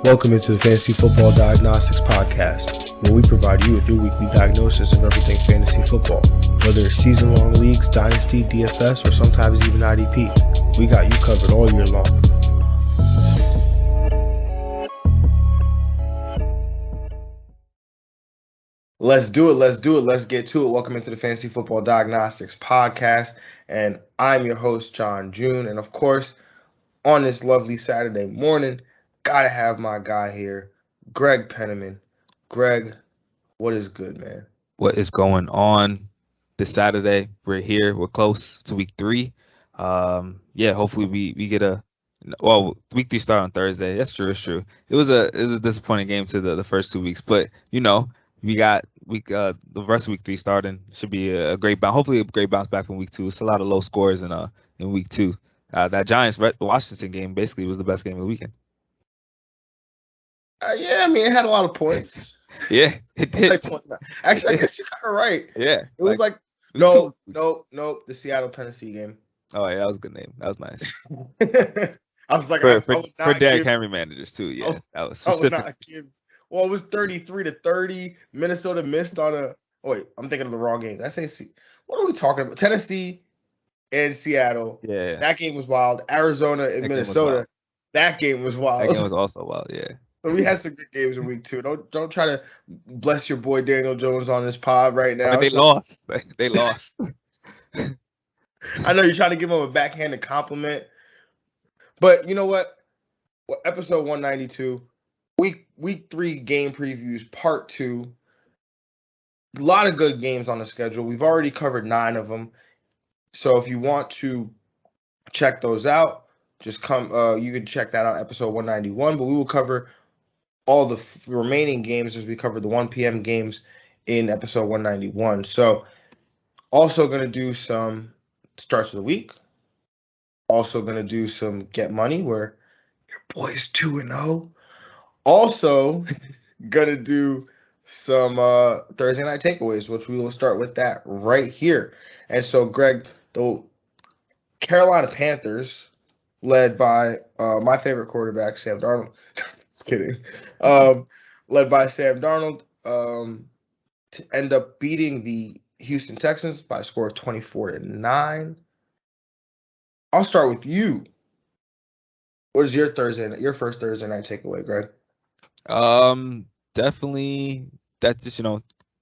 Welcome into the Fantasy Football Diagnostics Podcast, where we provide you with your weekly diagnosis of everything fantasy football. Whether it's season-long leagues, dynasty, DFS, or sometimes even IDP, we got you covered all year long. Let's do it. Let's get to it. Welcome into the Fantasy Football Diagnostics Podcast, and I'm your host, John June. And of course, on this lovely Saturday morning, gotta have my guy here, Greg Penniman. Greg, what is good, man? What is going on this Saturday? We're here. We're close to week 3. Hopefully we get week 3 start on Thursday. That's true. It's true. It was a disappointing game to the first 2 weeks, but we got the rest of week 3 starting. Should be a great bounce. Hopefully a great bounce back from week 2. It's a lot of low scores in week 2. That Giants Washington game basically was the best game of the weekend. It had a lot of points. Yeah, it did. Actually, I guess you're kind of right. Yeah. It was no, the Seattle-Tennessee game. Oh, yeah, that was a good name. That was nice. I was like, for Derrick Henry managers, too. Yeah, that was specific. Well, it was 33-30. Minnesota missed on a – oh, wait, I'm thinking of the wrong game. What are we talking about? Tennessee and Seattle. Yeah. That game was wild. Arizona and Minnesota. That game was wild. That game was also wild, yeah. So we had some good games in week 2. Don't try to bless your boy Daniel Jones on this pod right now. They lost. They lost. I know you're trying to give him a backhanded compliment, but you know what? Episode 192, week 3 game previews, part 2. A lot of good games on the schedule. We've already covered 9 of them. So if you want to check those out, just come. You can check that out, episode 191. But we will cover all the remaining games as we covered the 1 p.m. games in episode 191. So also going to do some starts of the week. Also going to do some get money where your boy is 2-0. Also going to do some Thursday night takeaways, which we will start with that right here. And so, Greg, the Carolina Panthers, led by my favorite quarterback, Sam Darnold. Just kidding. Led by Sam Darnold, to end up beating the Houston Texans by a score of 24-9. I'll start with you. What is your first Thursday night takeaway, Greg? Definitely that's just,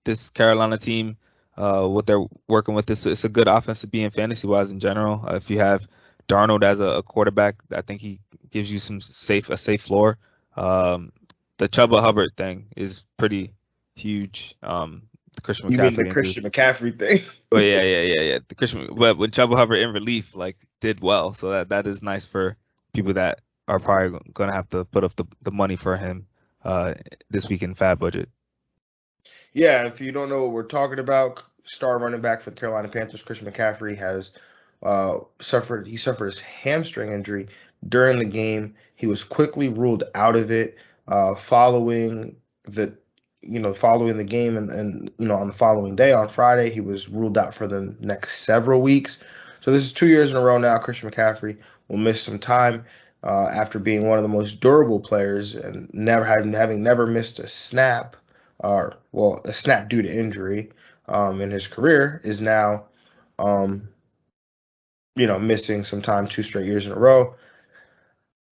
this Carolina team, what they're working with, it's a good offense to be in fantasy wise in general. If you have Darnold as a quarterback, I think he gives you a safe floor. The Chuba Hubbard thing is pretty huge. The Christian McCaffrey. You mean the Christian McCaffrey thing? Oh yeah. The Christian, but when Chuba Hubbard in relief did well, so that is nice for people that are probably going to have to put up the money for him this week in Fab budget. Yeah, if you don't know what we're talking about, star running back for the Carolina Panthers, Christian McCaffrey has suffered his hamstring injury during the game. He was quickly ruled out of it following the game, and on the following day, on Friday, he was ruled out for the next several weeks. So this is 2 years in a row now. Christian McCaffrey will miss some time after being one of the most durable players and having never missed a snap, a snap due to injury in his career, is now missing some time 2 straight years in a row.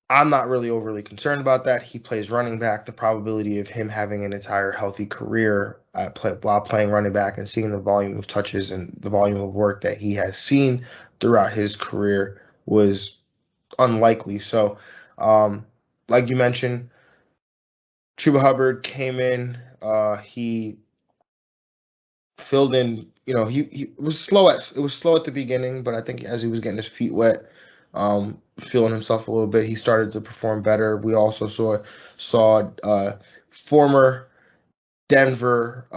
I'm not really overly concerned about that. He plays running back. The probability of him having an entire healthy career while playing running back and seeing the volume of touches and the volume of work that he has seen throughout his career was unlikely. So, like you mentioned, Chuba Hubbard came in. He filled in. He was slow at the beginning, but I think as he was getting his feet wet, feeling himself a little bit, he started to perform better. We also saw former Denver.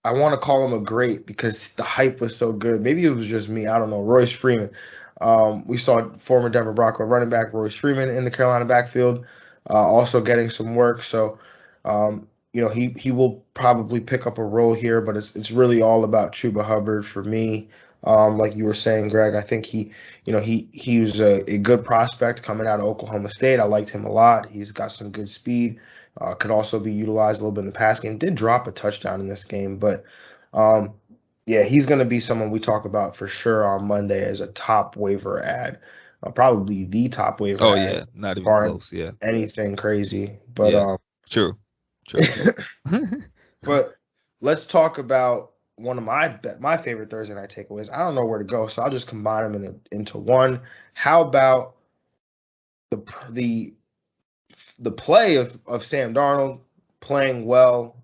I want to call him a great because the hype was so good. Maybe it was just me. I don't know. Royce Freeman. We saw former Denver Bronco running back Royce Freeman in the Carolina backfield, also getting some work. So, he will probably pick up a role here, but it's really all about Chuba Hubbard for me. Like you were saying, Greg, I think he was a good prospect coming out of Oklahoma State. I liked him a lot. He's got some good speed. Could also be utilized a little bit in the pass game. Did drop a touchdown in this game, but yeah, he's going to be someone we talk about for sure on Monday as a top waiver ad. Probably the top waiver Oh ad, yeah, not even barring close. Yeah, anything crazy. But yeah, true. but let's talk about one of my favorite Thursday night takeaways. I don't know where to go, so I'll just combine them into one. How about the the play of Sam Darnold playing well?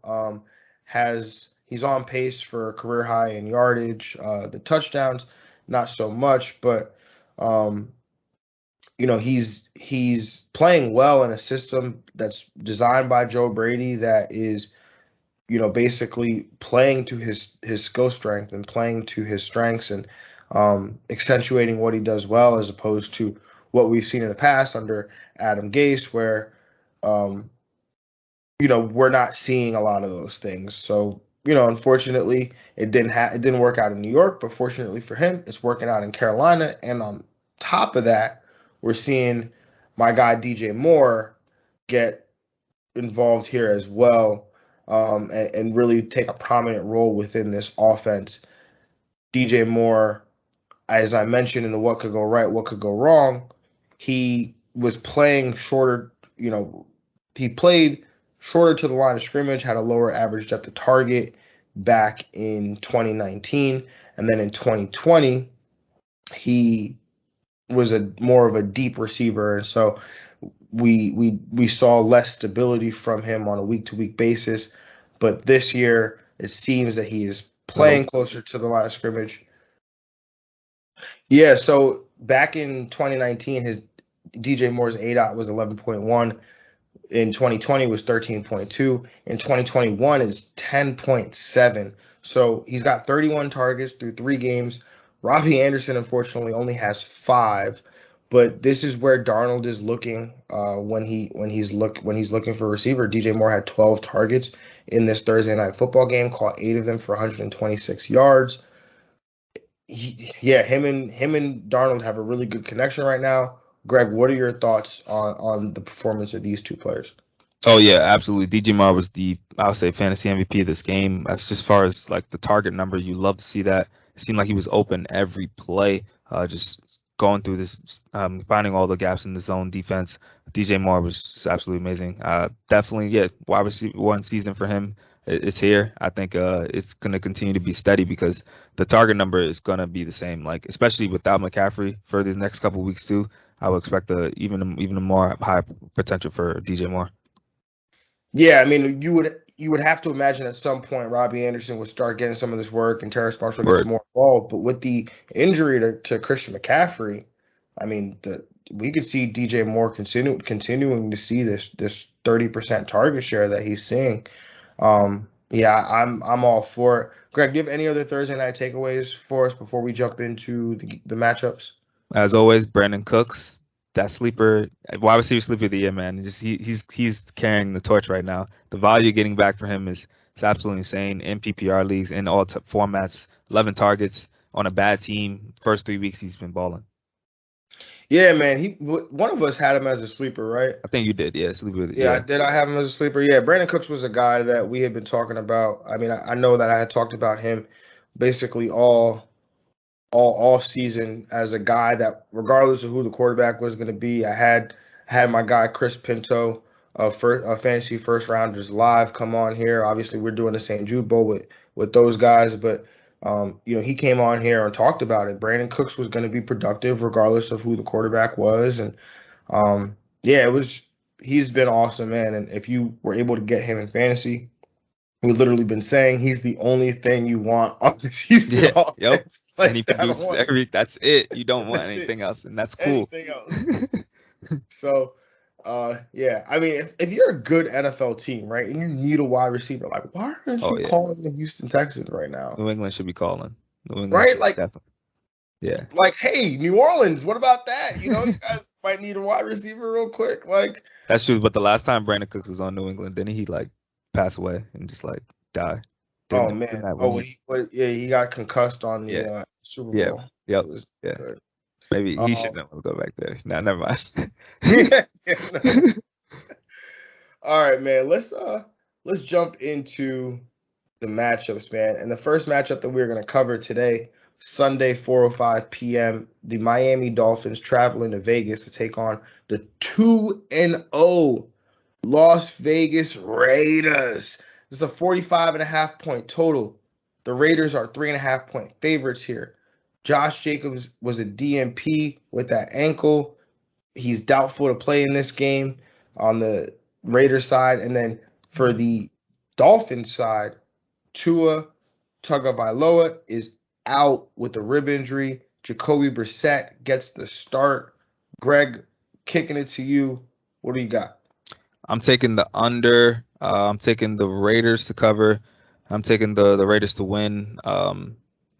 He's on pace for a career high in yardage. The touchdowns, not so much, but he's playing well in a system that's designed by Joe Brady that is basically playing to his skill strength and playing to his strengths and accentuating what he does well, as opposed to what we've seen in the past under Adam Gase, where we're not seeing a lot of those things. So unfortunately, it didn't work out in New York, but fortunately for him, it's working out in Carolina. And on top of that, we're seeing my guy DJ Moore get involved here as well, and really take a prominent role within this offense. DJ Moore, as I mentioned in the what could go right, what could go wrong, he was playing shorter, he played shorter to the line of scrimmage, had a lower average depth of target back in 2019. And then in 2020, he was more of a deep receiver. And so we saw less stability from him on a week-to-week basis. But this year, it seems that he is playing closer to the line of scrimmage. Yeah, so back in 2019, his DJ Moore's ADOT was 11.1. In 2020 was 13.2. In 2021 is 10.7. So he's got 31 targets through 3 games. Robbie Anderson, unfortunately, only has 5. But this is where Darnold is looking when he's looking for a receiver. DJ Moore had 12 targets in this Thursday night football game, caught 8 of them for 126 yards. Him and Darnold have a really good connection right now. Greg, what are your thoughts on the performance of these two players? Oh yeah, absolutely. DJ Moore was I would say fantasy MVP of this game. That's just far as like the target number. You love to see that. It seemed like he was open every play, just going through this, finding all the gaps in the zone defense. DJ Moore was just absolutely amazing. Definitely, yeah, wide receiver 1 season for him. It's here. I think it's going to continue to be steady because the target number is going to be the same. Like especially without McCaffrey for these next couple of weeks too, I would expect even a more high potential for DJ Moore. Yeah, I mean you would have to imagine at some point Robbie Anderson would start getting some of this work and Terrace Marshall gets more involved. But with the injury to Christian McCaffrey, I mean we could see DJ Moore continuing to see this 30% target share that he's seeing. Yeah, I'm all for it. Greg, do you have any other Thursday night takeaways for us before we jump into the matchups? As always, Brandon Cooks, that sleeper, wide receiver sleeper of the year, man. Just he's carrying the torch right now. The value getting back for him is absolutely insane. In PPR leagues, in all formats, 11 targets on a bad team. First 3 weeks, he's been balling. Yeah, man. One of us had him as a sleeper, right? I think you did. Yeah, sleeper. Yeah, did I have him as a sleeper? Yeah, Brandon Cooks was a guy that we had been talking about. I mean, I know that I had talked about him basically all season as a guy that, regardless of who the quarterback was going to be, I had my guy Chris Pinto, fantasy first rounders live, come on here. Obviously, we're doing the St. Jude Bowl with those guys, but he came on here and talked about it. Brandon Cooks was going to be productive regardless of who the quarterback was, and he's been awesome, man. And if you were able to get him in fantasy, we've literally been saying he's the only thing you want on this Houston offense. Yep. Like, and he produces that's it. You don't want anything else, and that's cool. Anything else. So, I mean, if you're a good NFL team, right, and you need a wide receiver, like, why aren't you calling the Houston Texans right now? New England should be calling. Right? Like, definitely. Yeah. Like, hey, New Orleans, what about that? You guys might need a wide receiver real quick. Like, that's true. But the last time Brandon Cooks was on New England, didn't he pass away and just die? Oh man! He got concussed on the Super Yeah. Bowl. Yep. It was Yeah. good. Maybe he should never go back there. No, never mind. All right, man. Let's jump into the matchups, man. And the first matchup that we're gonna cover today, Sunday, 4:05 p.m. The Miami Dolphins traveling to Vegas to take on the 2-0 Las Vegas Raiders. This is a 45.5-point total. The Raiders are 3.5-point favorites here. Josh Jacobs was a DNP with that ankle. He's doubtful to play in this game on the Raiders side. And then for the Dolphins side, Tua Tagovailoa is out with a rib injury. Jacoby Brissett gets the start. Greg, kicking it to you. What do you got? I'm taking the under. I'm taking the Raiders to cover. I'm taking the Raiders to win.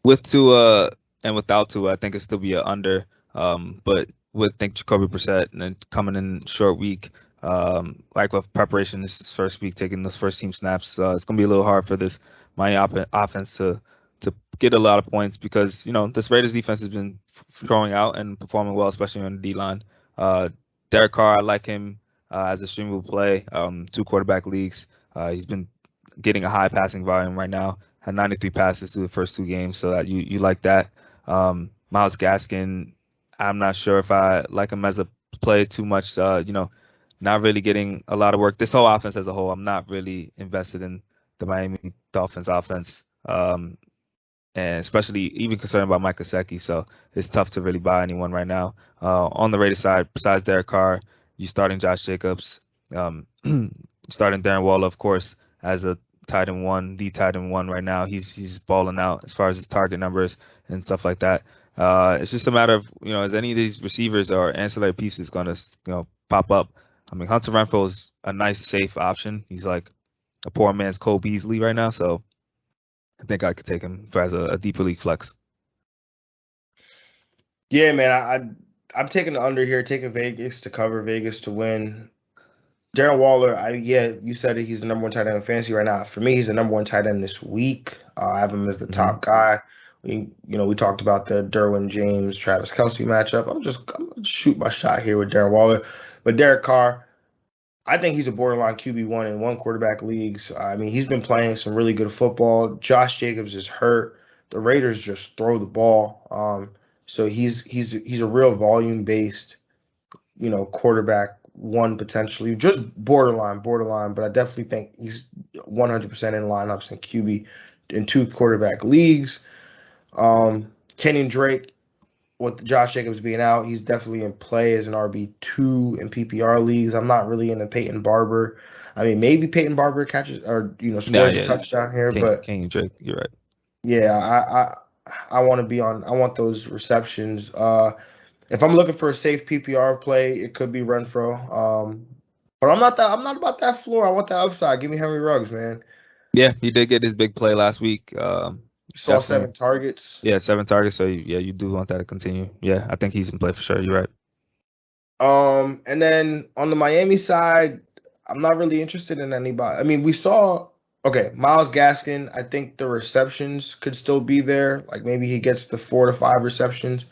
With Tua and without Tua, I think it'll still be an under. But would think Jacoby Brissett and then coming in short week, like with preparation this first week, taking those first team snaps, it's gonna be a little hard for this Miami offense to get a lot of points because this Raiders defense has been throwing out and performing well, especially on the D line. Derek Carr, I like him as a streamable play. 2 quarterback leagues. He's been getting a high passing volume right now. Had 93 passes through the first 2 games, so that you like that. Myles Gaskin, I'm not sure if I like him as a play too much. Not really getting a lot of work. This whole offense as a whole, I'm not really invested in the Miami Dolphins offense, and especially even concerned about Mike Gesicki. So it's tough to really buy anyone right now. On the Raiders side, besides Derek Carr, you starting Josh Jacobs, starting Darren Waller, of course, as a tight end one, the tight end one right now. He's balling out as far as his target numbers and stuff like that. It's just a matter of as any of these receivers or ancillary pieces going to pop up. I mean, Hunter Renfrow is a nice safe option. He's like a poor man's Cole Beasley right now, so I think I could take him as a deeper league flex. Yeah, man, I'm taking the under here, taking Vegas to cover, Vegas to win. Darren Waller, you said it, he's the number 1 tight end in fantasy right now. For me, he's the number 1 tight end this week. I have him as the top guy. We talked about the Derwin James, Travis Kelce matchup. I'm gonna shoot my shot here with Darren Waller. But Derek Carr, I think he's a borderline QB1 in 1 quarterback leagues. I mean, he's been playing some really good football. Josh Jacobs is hurt. The Raiders just throw the ball. So he's a real volume based, quarterback 1 potentially, just borderline. But I definitely think he's 100% in lineups and QB in 2 quarterback leagues. Kenyon Drake, with Josh Jacobs being out, he's definitely in play as an RB2 in PPR leagues. I'm not really into Peyton Barber. I mean, maybe Peyton Barber catches or scores a touchdown here, but Kenyon Drake, you're right. Yeah, I want to be on. I want those receptions. If I'm looking for a safe PPR play, it could be Renfro. But I'm not about that floor. I want that upside. Give me Henry Ruggs, man. Yeah, he did get his big play last week. Saw 7 targets. Yeah, 7 targets. So you do want that to continue. Yeah, I think he's in play for sure. You're right. And then on the Miami side, I'm not really interested in anybody. I mean, we saw Myles Gaskin. I think the receptions could still be there. Like maybe he gets the 4 to 5 receptions,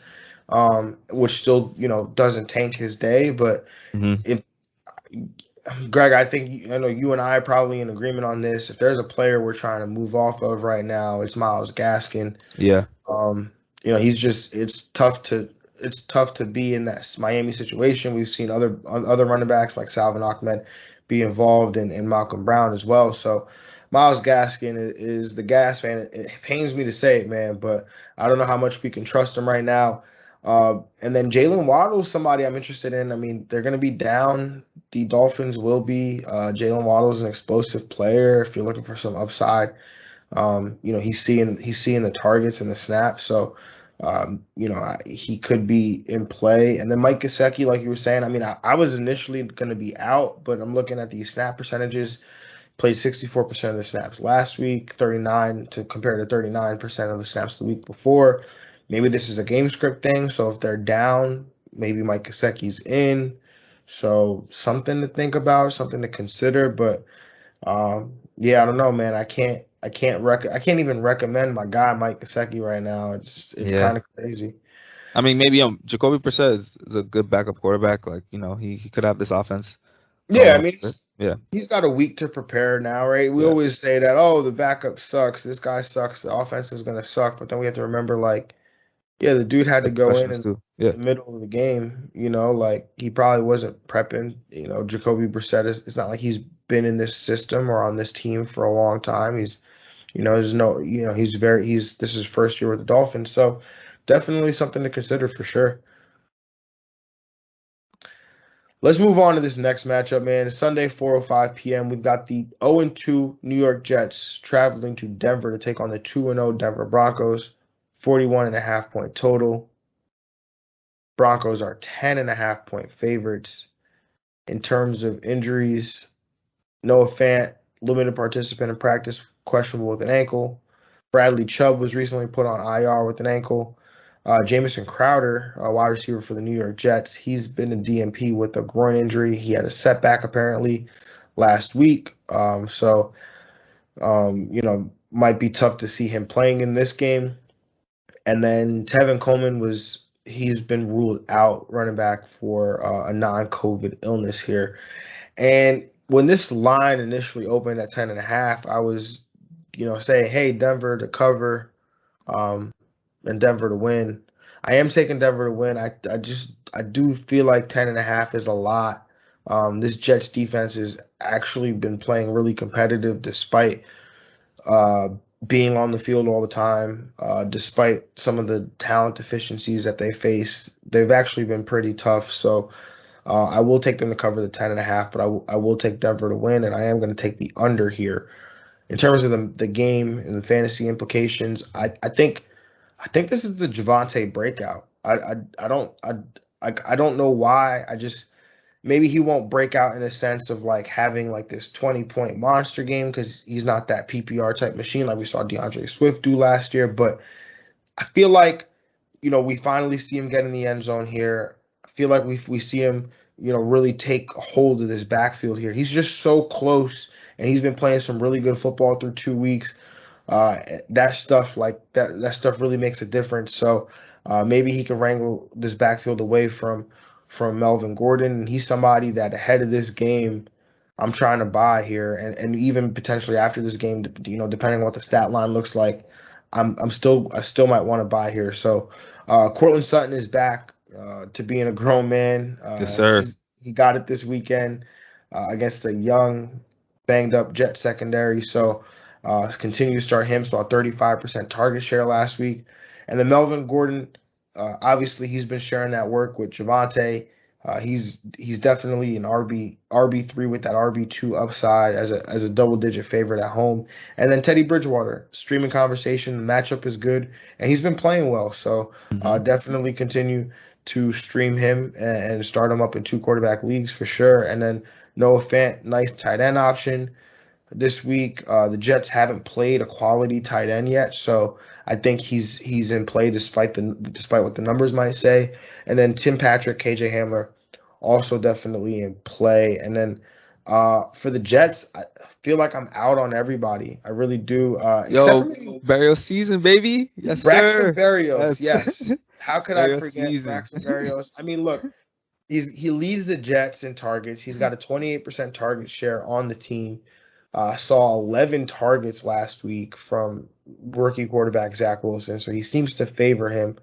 which still doesn't tank his day. But if Greg, I think you and I are probably in agreement on this. If there's a player we're trying to move off of right now, it's Myles Gaskin. Yeah. He's just it's tough to be in that Miami situation. We've seen other running backs like Salvin Ahmed be involved in Malcolm Brown as well. So Myles Gaskin is the gas man. It pains me to say it, man, but I don't know how much we can trust him right now. And then Jaylen Waddle is somebody I'm interested in. I mean, they're going to be down. The Dolphins will be. Jaylen Waddle is an explosive player. If you're looking for some upside, he's seeing the targets and the snaps. So, he could be in play. And then Mike Gesicki, like you were saying, I mean, I was initially going to be out, but I'm looking at these snap percentages. Played 64% of the snaps last week, 39 to compare to 39% of the snaps the week before. Maybe this is a game script thing. So if they're down, maybe Mike Gesicki's in. So something to think about, something to consider. But Yeah, I don't know, man. I can't even recommend my guy Mike Gesicki right now. It's Yeah. kind of crazy. I mean, maybe Jacoby Brissett is a good backup quarterback. Like, he could have this offense Yeah, going I a mean, little bit. Yeah. he's got a week to prepare now, right? We Yeah. always say that, oh, the backup sucks. This guy sucks. The offense is gonna suck. But then we have to remember, like, yeah, the dude had The to go in professionals too. Yeah. the middle of the game. Like he probably wasn't prepping. Jacoby Brissett it's not like he's been in this system or on this team for a long time. There's no, this is his first year with the Dolphins, so definitely something to consider for sure. Let's move on to this next matchup, man. It's Sunday, 4:05 p.m. We've got the 0-2 New York Jets traveling to Denver to take on the 2-0 Denver Broncos. 41.5 point total. Broncos are 10.5 point favorites. In terms of injuries, Noah Fant, limited participant in practice, questionable with an ankle. Bradley Chubb was recently put on IR with an ankle. Jamison Crowder, a wide receiver for the New York Jets, he's been in DNP with a groin injury. He had a setback apparently last week. Might be tough to see him playing in this game. And then Tevin Coleman he's been ruled out running back for a non-COVID illness here. And when this line initially opened at 10.5, I was, saying, hey, Denver to cover, and Denver to win. I am taking Denver to win. I do feel like 10.5 is a lot. This Jets defense has actually been playing really competitive despite uh, being on the field all the time, despite some of the talent deficiencies that they face. They've actually been pretty tough. So I will take them to cover the 10.5, but I will take Denver to win, and I am going to take the under here. In terms of the game and the fantasy implications, I think this is the Javonte breakout. I don't know why. Maybe he won't break out in a sense of like having like this 20-point monster game because he's not that PPR type machine like we saw DeAndre Swift do last year. But I feel like we finally see him get in the end zone here. I feel like we see him really take hold of this backfield here. He's just so close, and he's been playing some really good football through 2 weeks. That stuff that stuff really makes a difference. So maybe he can wrangle this backfield away from Melvin Gordon, and he's somebody that ahead of this game I'm trying to buy here, and even potentially after this game, depending on what the stat line looks like, I still might want to buy here. So Cortland Sutton is back to being a grown man. Yes, sir. He got it this weekend against a young, banged up Jet secondary. So continue to start him. Saw a 35% target share last week. And then Melvin Gordon, obviously he's been sharing that work with Javonte. He's definitely an RB3 with that RB2 upside as a double digit favorite at home. And then Teddy Bridgewater, streaming conversation, the matchup is good, and he's been playing well. So definitely continue to stream him and start him up in 2 quarterback leagues for sure. And then Noah Fant, nice tight end option this week. The Jets haven't played a quality tight end yet, so I think he's in play despite what the numbers might say. And then Tim Patrick, KJ Hamler, also definitely in play. And then for the Jets, I feel like I'm out on everybody. I really do. Except for maybe Barrios season, baby. Yes, Braxton sir. Berrios. Yes. How could I Barrios forget season. Braxton Berrios? I mean, look, he leads the Jets in targets. He's got a 28% target share on the team. Saw 11 targets last week from rookie quarterback Zach Wilson, so he seems to favor him.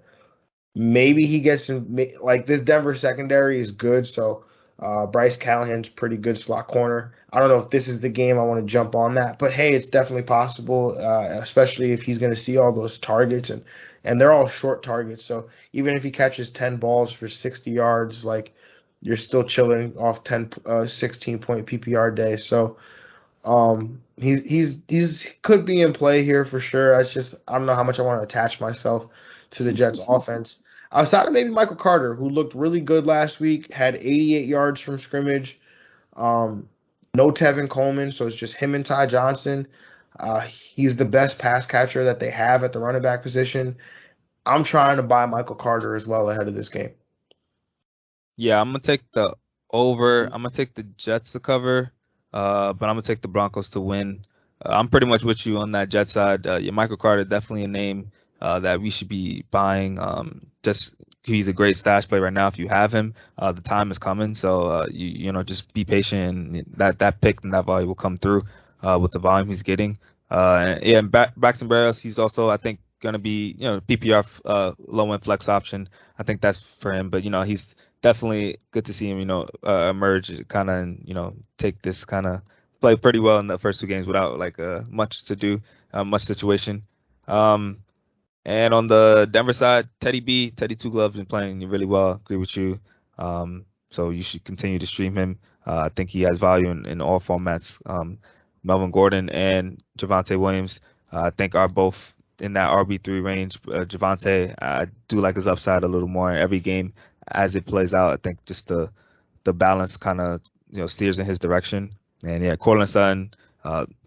Maybe he gets in, like this Denver secondary is good, so Bryce Callahan's pretty good slot corner. I don't know if this is the game I want to jump on that, but hey, it's definitely possible, especially if he's going to see all those targets and they're all short targets. So even if he catches 10 balls for 60 yards, like you're still chilling off 16-point PPR day. So he's could be in play here for sure. I don't know how much I want to attach myself to the Jets offense. Outside of maybe Michael Carter, who looked really good last week, had 88 yards from scrimmage. No Tevin Coleman, so it's just him and Ty Johnson. He's the best pass catcher that they have at the running back position. I'm trying to buy Michael Carter as well ahead of this game. Yeah, I'm gonna take the over. I'm gonna take the Jets to cover. but I'm gonna take the Broncos to win. I'm pretty much with you on that Jet side. Michael Carter, definitely a name that we should be buying. Just he's a great stash play right now. If you have him, the time is coming. So just be patient, and that pick and that value will come through with the volume he's getting. And Braxton Berrios, he's also, I think, gonna be PPR low end flex option. I think that's for him. But he's definitely good to see him emerge kind of and take this kind of play pretty well in the first two games without like much to do, much situation. And on the Denver side, Teddy Two Gloves been playing really well. Agree with you. So you should continue to stream him. I think he has value in all formats. Melvin Gordon and Javonte Williams, I think, are both in that RB3 range. Javonte, I do like his upside a little more in every game as it plays out. I think just the balance kind of steers in his direction. And yeah, Cortland Sutton,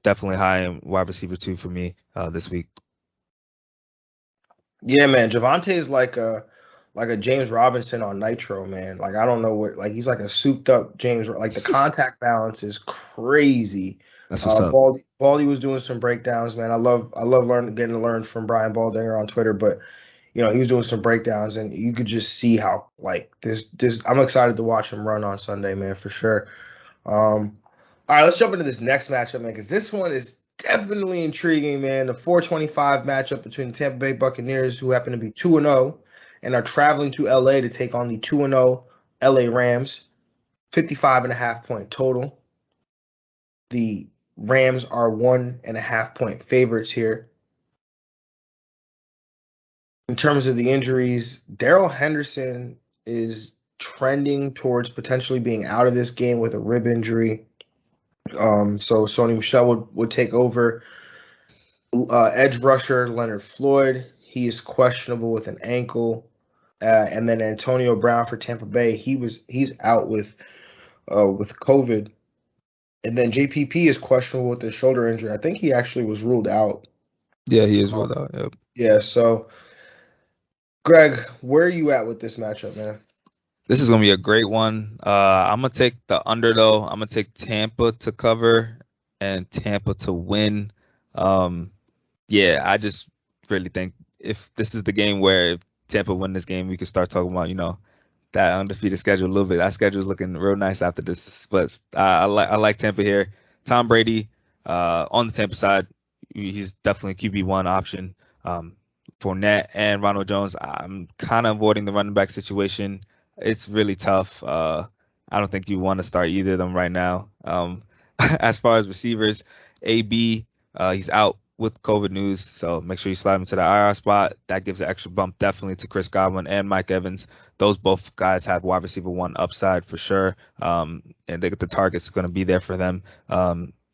definitely high in wide receiver 2 for me this week. Yeah, man, Javonte is like a James Robinson on Nitro, man. Like I don't know what, like he's like a souped up James. Like the contact balance is crazy. That's what's up. Baldy was doing some breakdowns, man. I love getting to learn from Brian Baldinger on Twitter, but he was doing some breakdowns, and you could just see how like this. I'm excited to watch him run on Sunday, man, for sure. All right, let's jump into this next matchup, man, because this one is definitely intriguing, man. The 425 matchup between the Tampa Bay Buccaneers, who happen to be 2-0 and are traveling to LA to take on the 2-0 LA Rams. 55.5 point total. The Rams are 1.5 point favorites here. In terms of the injuries, Darrell Henderson is trending towards potentially being out of this game with a rib injury. So Sony Michel would take over. Edge rusher Leonard Floyd, he is questionable with an ankle. And then Antonio Brown for Tampa Bay, he's out with COVID. And then JPP is questionable with the shoulder injury. I think he actually was ruled out. Yeah, he is ruled out. Yep. Yeah, so Greg, where are you at with this matchup, man? This is gonna be a great one. I'm gonna take the under though. I'm gonna take Tampa to cover and Tampa to win. Yeah, I just really think if this is the game where if Tampa win this game, we could start talking about that undefeated schedule a little bit. That schedule is looking real nice after this. But I like Tampa here. Tom Brady on the Tampa side, he's definitely QB1 option. Fournette and Ronald Jones, I'm kind of avoiding the running back situation. It's really tough. I don't think you want to start either of them right now. As far as receivers, AB, he's out with COVID news, so make sure you slide him to the IR spot. That gives an extra bump definitely to Chris Godwin and Mike Evans. Those both guys have wide receiver 1 upside for sure, and the target's going to be there for them.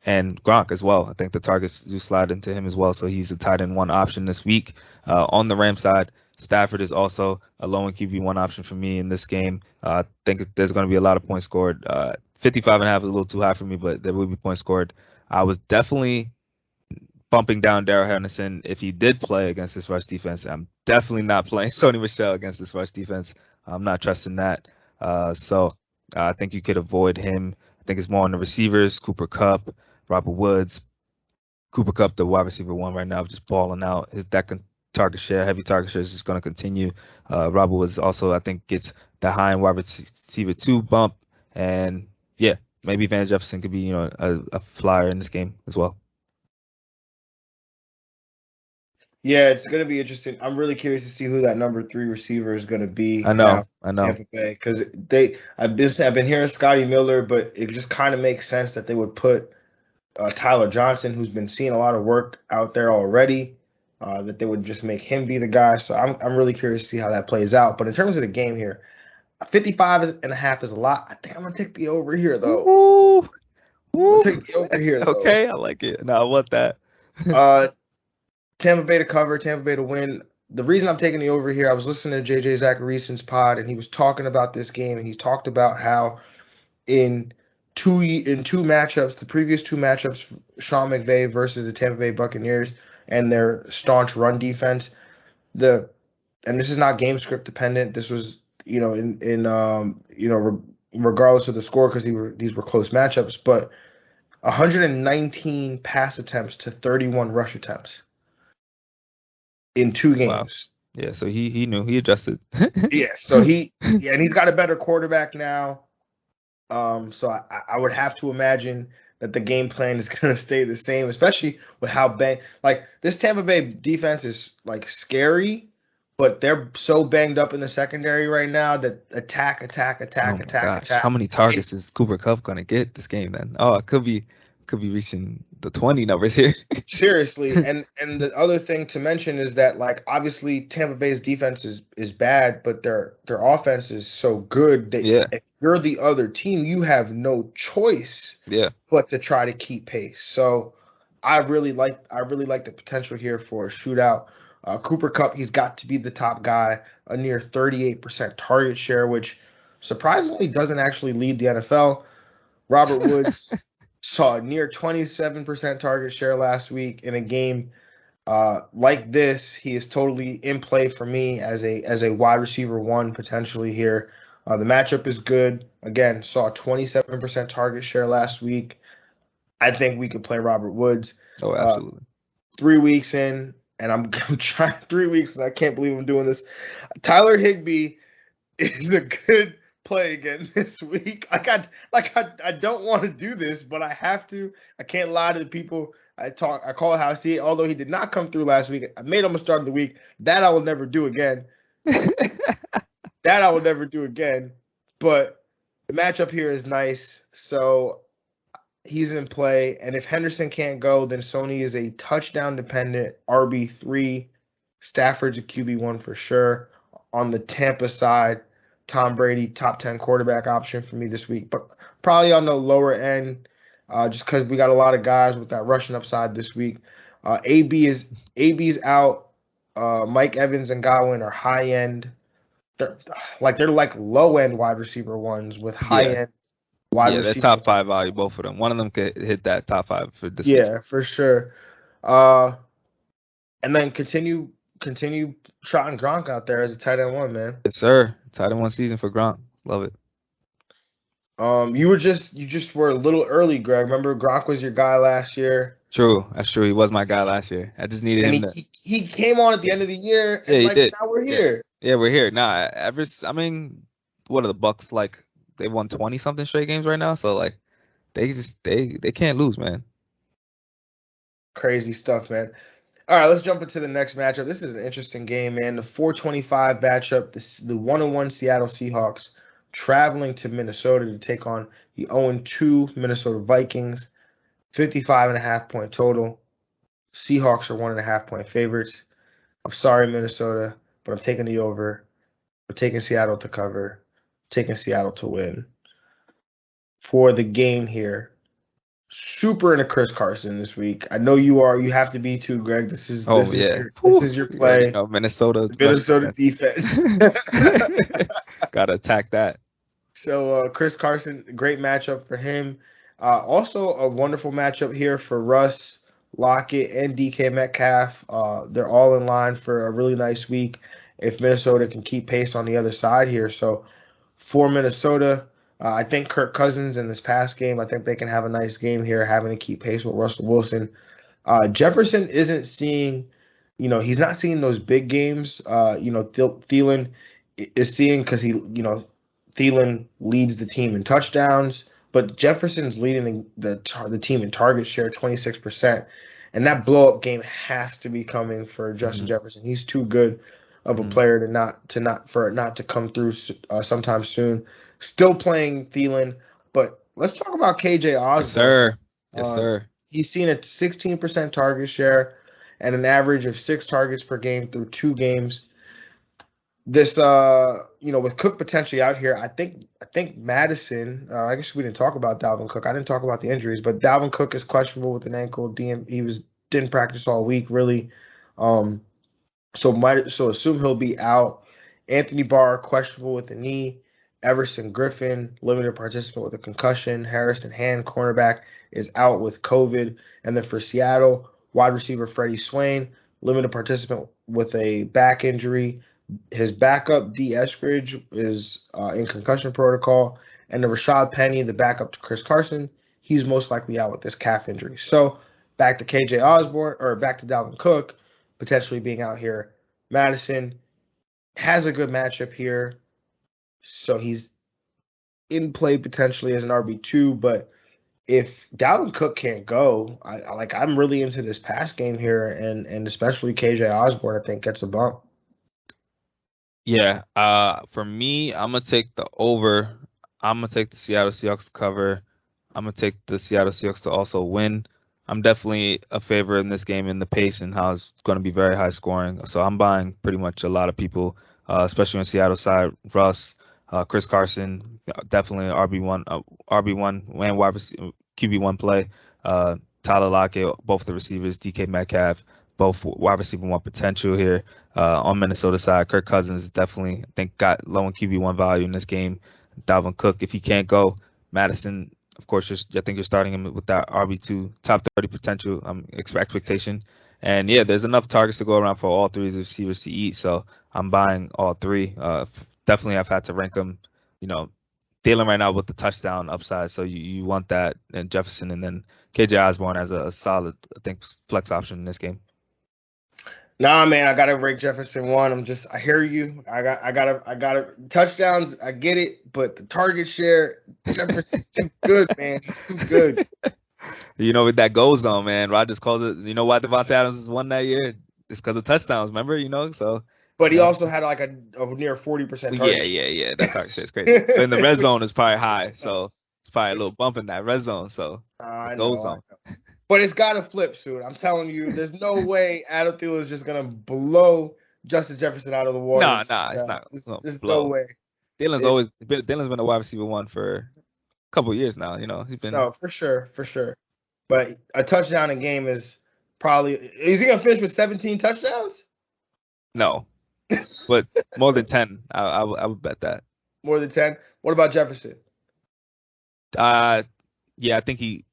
And Gronk as well. I think the targets do slide into him as well, so he's a tight end 1 option this week. On the Rams side, Stafford is also a low end QB1 option for me in this game. I think there's going to be a lot of points scored. 55.5 is a little too high for me, but there will be points scored. I was definitely bumping down Darrell Henderson if he did play against this rush defense. I'm definitely not playing Sony Michel against this rush defense. I'm not trusting that. So I think you could avoid him. I think it's more on the receivers, Cooper Kupp, Robert Woods. Cooper Kupp, the wide receiver 1 right now, just balling out. His target share, heavy target share is just going to continue. Robert Woods also, I think, gets the high end wide receiver 2 bump. And yeah, maybe Van Jefferson could be, a flyer in this game as well. Yeah, it's going to be interesting. I'm really curious to see who that number 3 receiver is going to be. I know. Tampa Bay, because I've been hearing Scotty Miller, but it just kind of makes sense that they would put Tyler Johnson, who's been seeing a lot of work out there already, that they would just make him be the guy. So I'm really curious to see how that plays out. But in terms of the game here, 55.5 is a lot. I think I'm gonna take the over here though. Ooh. I'm gonna take the over here though. Okay, I like it. No, I want that. Tampa Bay to cover, Tampa Bay to win. The reason I'm taking the over here, I was listening to JJ Zacharyason's pod, and he was talking about this game, and he talked about how in two matchups, the previous 2 matchups, Sean McVay versus the Tampa Bay Buccaneers and their staunch run defense, and this is not game script dependent. This was regardless of the score, because these were close matchups, but 119 pass attempts to 31 rush attempts in 2 Wow. games. Yeah, so he knew, he adjusted. Yeah, so and he's got a better quarterback now. So I would have to imagine that the game plan is going to stay the same, especially with how this Tampa Bay defense is like scary, but they're so banged up in the secondary right now that attack. Oh my gosh, how many targets is Cooper Kupp gonna get this game then? Oh, it could be reaching the 20 numbers here. Seriously, and the other thing to mention is that like obviously Tampa Bay's defense is bad, but their offense is so good that if you're the other team, you have no choice but to try to keep pace. So I really like the potential here for a shootout. Cooper Kupp, he's got to be the top guy, a near 38% target share, which surprisingly doesn't actually lead the NFL. Robert Woods saw a near 27% target share last week in a game like this. He is totally in play for me as a wide receiver 1 potentially here. The matchup is good. Again, saw a 27% target share last week. I think we could play Robert Woods. Oh, absolutely. 3 weeks in, and I'm trying 3 weeks, and I can't believe I'm doing this. Tyler Higbee is a good play again this week. I don't want to do this, but I have to. I can't lie to the people. I call it how I see it. Although he did not come through last week, I made him a start of the week. That I will never do again. But the matchup here is nice. So he's in play. And if Henderson can't go, then Sony is a touchdown-dependent RB3. Stafford's a QB1 for sure. On the Tampa side, Tom Brady, top 10 quarterback option for me this week. But probably on the lower end, just because we got a lot of guys with that rushing upside this week. AB's out. Mike Evans and Godwin are high end. They're like low end wide receiver ones with high end wide receiver. They're top 5 value, both of them. One of them could hit that top 5 for this week. Yeah, for sure. And then continue trotting Gronk out there as a tight end 1, man. Yes, sir. Tight end 1 season for Gronk. Love it. You just were a little early, Greg. Remember Gronk was your guy last year. True, that's true. He was my guy last year. I just needed him. He came on at the end of the year. And he did. Now we're here. Yeah, we're here. Nah, what are the Bucks like? They won 20 something straight games right now, so like they can't lose, man. Crazy stuff, man. All right, let's jump into the next matchup. This is an interesting game, man. The 425 matchup, the 1-1 Seattle Seahawks traveling to Minnesota to take on the 0-2 Minnesota Vikings. 55.5 point total. Seahawks are 1.5 point favorites. I'm sorry, Minnesota, but I'm taking the over. I'm taking Seattle to cover. I'm taking Seattle to win. For the game here, super into Chris Carson this week. I know you are. You have to be too, Greg. This is your play. Minnesota defense. Gotta attack that. So Chris Carson, great matchup for him. Also a wonderful matchup here for Russ, Lockett, and DK Metcalf. They're all in line for a really nice week if Minnesota can keep pace on the other side here. So for Minnesota, I think Kirk Cousins in this past game, I think they can have a nice game here, having to keep pace with Russell Wilson. Jefferson isn't seeing, he's not seeing those big games. Thielen is seeing because Thielen leads the team in touchdowns, but Jefferson's leading the team in target share, 26%. And that blow-up game has to be coming for Justin Jefferson. He's too good of a player for it not to come through sometime soon. Still playing Thielen, but let's talk about KJ Osborne. Yes, sir. He's seen a 16% target share and an average of 6 targets per game through 2 games. This, with Cook potentially out here, I think Madison. I guess we didn't talk about Dalvin Cook. I didn't talk about the injuries, but Dalvin Cook is questionable with an ankle. He didn't practice all week really. So assume he'll be out. Anthony Barr questionable with the knee. Everson Griffin, limited participant with a concussion. Harrison Hand, cornerback, is out with COVID. And then for Seattle, wide receiver Freddie Swain, limited participant with a back injury. His backup, D. Eskridge, is in concussion protocol. And then Rashad Penny, the backup to Chris Carson, he's most likely out with this calf injury. So back to KJ Osborne, or back to Dalvin Cook, potentially being out here. Madison has a good matchup here, so he's in play potentially as an RB2, but if Dalvin Cook can't go, I'm really into this pass game here, and especially KJ Osborne, I think, gets a bump. Yeah. For me, I'm gonna take the over. I'm gonna take the Seattle Seahawks cover. I'm gonna take the Seattle Seahawks to also win. I'm definitely a favor in this game in the pace and how it's going to be very high scoring. So I'm buying pretty much a lot of people, especially on Seattle side. Russ, Chris Carson, definitely RB1, and wide receiver, QB1 play. Tyler Lockett, both the receivers, DK Metcalf, both wide receiver 1 potential here. On Minnesota side, Kirk Cousins definitely, I think, got low in QB1 value in this game. Dalvin Cook, if he can't go, Madison, of course, I think you're starting him with that RB2 top 30 potential expectation. And yeah, there's enough targets to go around for all three of the receivers to eat. So I'm buying all three. Definitely, I've had to rank them, Thielen right now with the touchdown upside. So you want that, and Jefferson, and then KJ Osborne as a solid, I think, flex option in this game. Nah, man, I gotta rank Jefferson 1. I hear you. I gotta touchdowns. I get it, but the target share, Jefferson's too good, man. He's too good. With that goal zone, man. Rodgers calls it. You know why Devontae Adams won that year? It's because of touchdowns. Remember, So. But he also had like a near 40% target. Yeah. That target share is crazy. But in the red zone is probably high, so it's probably a little bump in that red zone. So goal zone. But it's got to flip soon. I'm telling you, there's no way Adam Thielen is just going to blow Justin Jefferson out of the water. Nah, it's not. There's no way. Dylan's been a wide receiver 1 for a couple of years now. He's been. No, for sure. But a touchdown a game is probably. Is he going to finish with 17 touchdowns? No, but more than 10. I would bet that. More than 10. What about Jefferson? Yeah, I think he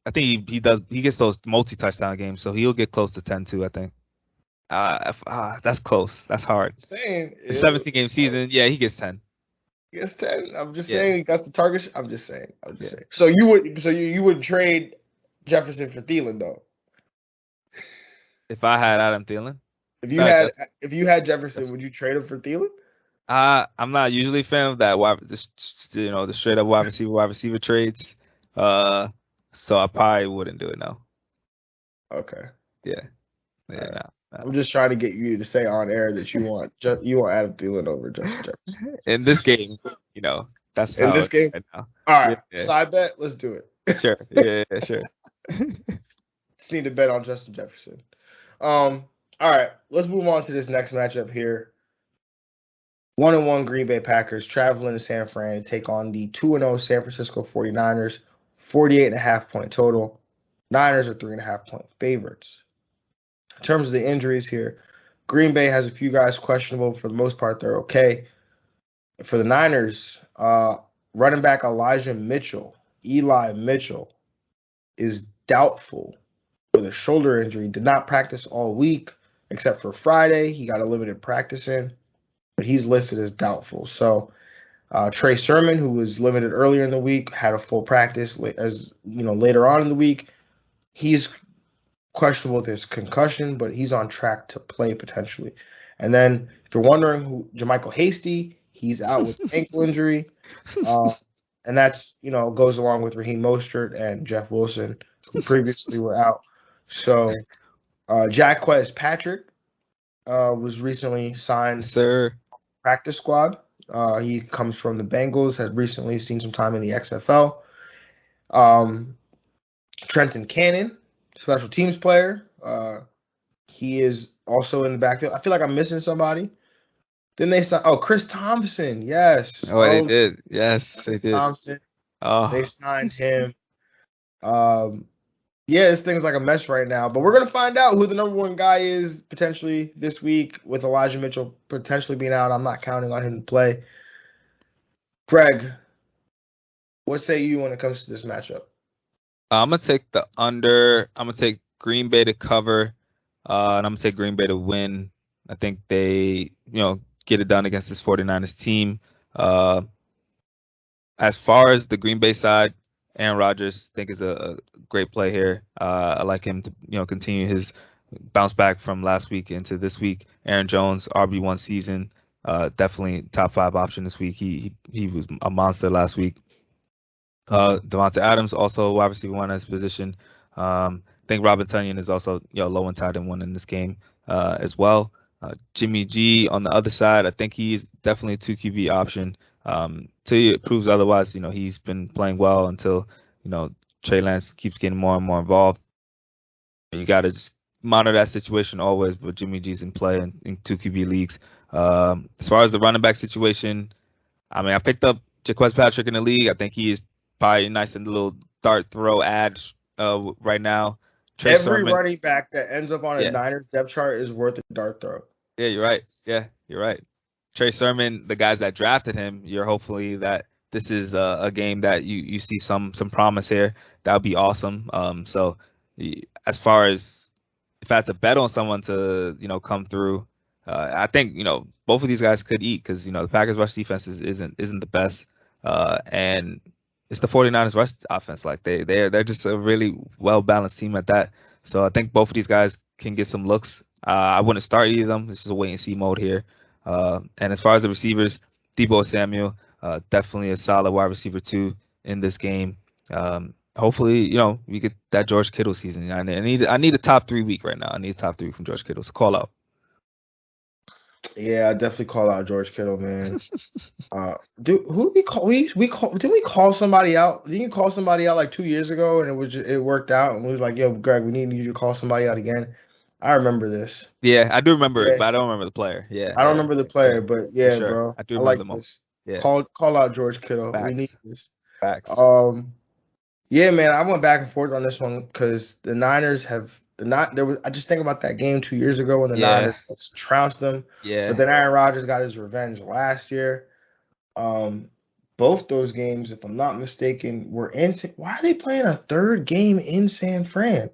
does. He gets those multi-touchdown games, so he'll get close to 10 too. I think. That's close. That's hard. I'm saying it's 17-game season. Yeah, he gets 10. He gets 10. I'm just saying he got the target. I'm just saying. So you would trade Jefferson for Thielen though? If I had Adam Thielen. If you had Jefferson, would you trade him for Thielen? I'm not usually a fan of that. The straight up wide receiver trades. So I probably wouldn't do it now. Okay. Yeah. Nah. I'm just trying to get you to say on air that you want Adam Thielen over Justin Jefferson. In this game, that's in this game. Right now. All right, side bet. Let's do it. Sure. Yeah, sure. Just need to bet on Justin Jefferson. All right, let's move on to this next matchup here. 1-1 Green Bay Packers traveling to San Fran to take on the 2-0 San Francisco 49ers. 48.5 point total. Niners are 3.5 point favorites. In terms of the injuries here, Green Bay has a few guys questionable. For the most part, they're okay. For the Niners, running back Eli Mitchell, is doubtful with a shoulder injury. Did not practice all week except for Friday. He got a limited practice in, but he's listed as doubtful. So Trey Sermon, who was limited earlier in the week, had a full practice later on in the week. He's questionable with his concussion, but he's on track to play potentially. And then if you're wondering who Jermichael Hasty, he's out with ankle injury. And that's, goes along with Raheem Mostert and Jeff Wilson, who previously were out. So Jaquez Patrick was recently signed practice squad. He comes from the Bengals, has recently seen some time in the XFL. Trenton Cannon, special teams player. He is also in the backfield. I feel like I'm missing somebody. Then they signed Chris Thompson. Yes. Oh, they did. Yes, they did. Thompson. Oh. They signed him. This thing's like a mess right now, but we're going to find out who the number one guy is potentially this week with Elijah Mitchell potentially being out. I'm not counting on him to play. Greg, what say you when it comes to this matchup? I'm going to take the under. I'm going to take Green Bay to cover, and I'm going to take Green Bay to win. I think they, get it done against this 49ers team. As far as the Green Bay side, Aaron Rodgers, I think, is a great play here. I like him to continue his bounce back from last week into this week. Aaron Jones, RB1 season, definitely top 5 option this week. He was a monster last week. Devonta Adams, also wide receiver 1 at his position. I think Robert Tonyan is also low and tight end 1 in this game as well. Jimmy G on the other side, I think he's definitely a 2 QB option. Till it proves otherwise, he's been playing well until Trey Lance keeps getting more and more involved. You got to just monitor that situation always. But Jimmy G's in play in 2 QB leagues. As far as the running back situation, I mean, I picked up Jaquez Patrick in the league. I think he is probably nice and little dart throw ad right now. Every Sermon, running back that ends up on a Niners depth chart is worth a dart throw. Yeah, you're right. Yeah, you're right. Trey Sermon, the guys that drafted him, you're hopefully that this is a game that you see some promise here. That would be awesome. So as far as if I had to bet on someone to come through, I think both of these guys could eat because the Packers rush defense isn't the best, and it's the 49ers rush offense. Like they're just a really well balanced team at that. So I think both of these guys can get some looks. I wouldn't start either of them. This is a wait and see mode here. And as far as the receivers, Deebo Samuel, definitely a solid wide receiver 2 in this game. Hopefully, we get that George Kittle season. I need a top 3 week right now. I need a top 3 from George Kittle. So call out. Yeah, I definitely call out George Kittle, man. Who did we call? Didn't we call somebody out? Didn't you call somebody out like 2 years ago, and it worked out, and we was like, "Yo, Greg, we need you to call somebody out again." I remember this. Yeah, I do remember it, but I don't remember the player. Yeah, I don't remember the player, but yeah, sure. bro, I do remember like this. Yeah. Call out George Kittle. Facts. We need this. Facts. Yeah, man, I went back and forth on this one because the Niners have. I just think about that game 2 years ago when the Niners trounced them. Yeah. But then Aaron Rodgers got his revenge last year. Both those games, if I'm not mistaken, were in. Why are they playing a third game in San Fran?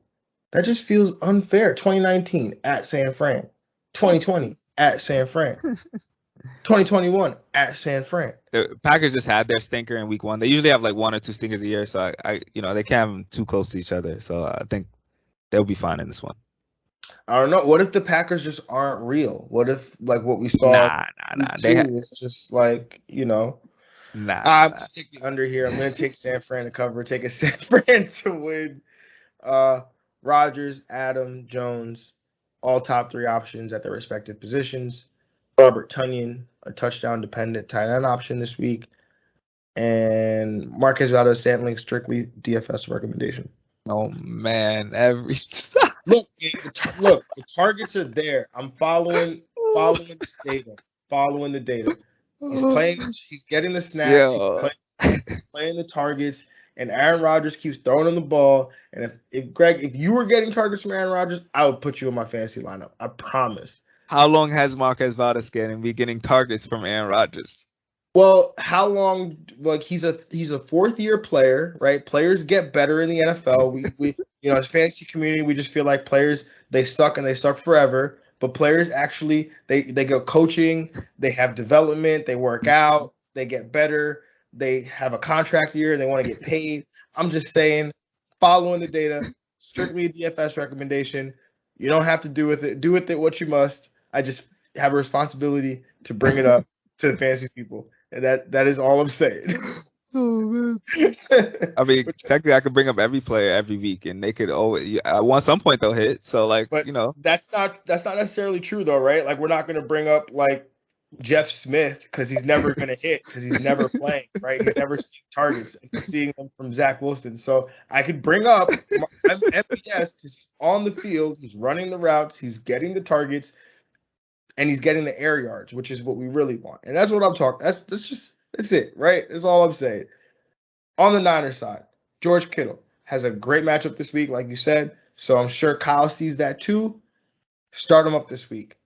That just feels unfair. 2019 at San Fran, 2020 at San Fran, 2021 at San Fran. The Packers just had their stinker in week 1. They usually have like 1 or 2 stinkers a year, so I they can't have them too close to each other. So I think they'll be fine in this one. I don't know. What if the Packers just aren't real? What if like what we saw? Nah. It's just like Nah. I'm gonna take the under here. I'm gonna take San Fran to cover. Take a San Fran to win. Rodgers, Adam, Jones, all top 3 options at their respective positions. Robert Tonyan, a touchdown-dependent tight end option this week. And Marquez Valdes-Scantling, strictly DFS recommendation. Oh, man. Look, the targets are there. I'm following the data. He's playing. He's getting the snaps. He's playing the targets. And Aaron Rodgers keeps throwing him the ball. And if Greg, if you were getting targets from Aaron Rodgers, I would put you in my fantasy lineup. I promise. How long has Marquez Valdes-Scantling been getting targets from Aaron Rodgers? Well, how long? Like he's a 4th-year player, right? Players get better in the NFL. We as fantasy community, we just feel like players they suck and they suck forever. But players actually they go coaching, they have development, they work out, they get better. They have a contract year. They want to get paid. I'm just saying, following the data, strictly a DFS recommendation. You don't have to do with it. Do with it what you must. I just have a responsibility to bring it up to the fantasy people. And that is all I'm saying. Oh, man. I mean, technically, I could bring up every player every week, and they could always at some point they'll hit. So, like, but that's not necessarily true, though, right? Like, we're not going to bring up like Jeff Smith because he's never going to hit because he's never playing, right? He's never seeing targets and he's seeing them from Zach Wilson. So I could bring up MVS because he's on the field, he's running the routes, he's getting the targets, and he's getting the air yards, which is what we really want. And that's what I'm talking. That's it, right? That's all I'm saying. On the Niners side, George Kittle has a great matchup this week, like you said. So I'm sure Kyle sees that too. Start him up this week.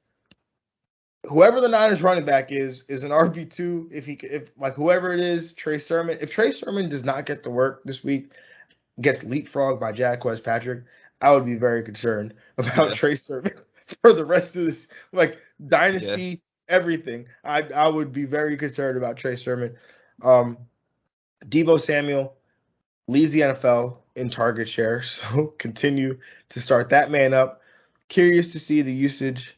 Whoever the Niners running back is an RB2. If whoever it is, Trey Sermon. If Trey Sermon does not get the work this week, gets leapfrogged by Jaquez Patrick, I would be very concerned about Trey Sermon for the rest of this, dynasty, everything. I would be very concerned about Trey Sermon. Deebo Samuel, leads the NFL in target share, so continue to start that man up. Curious to see the usage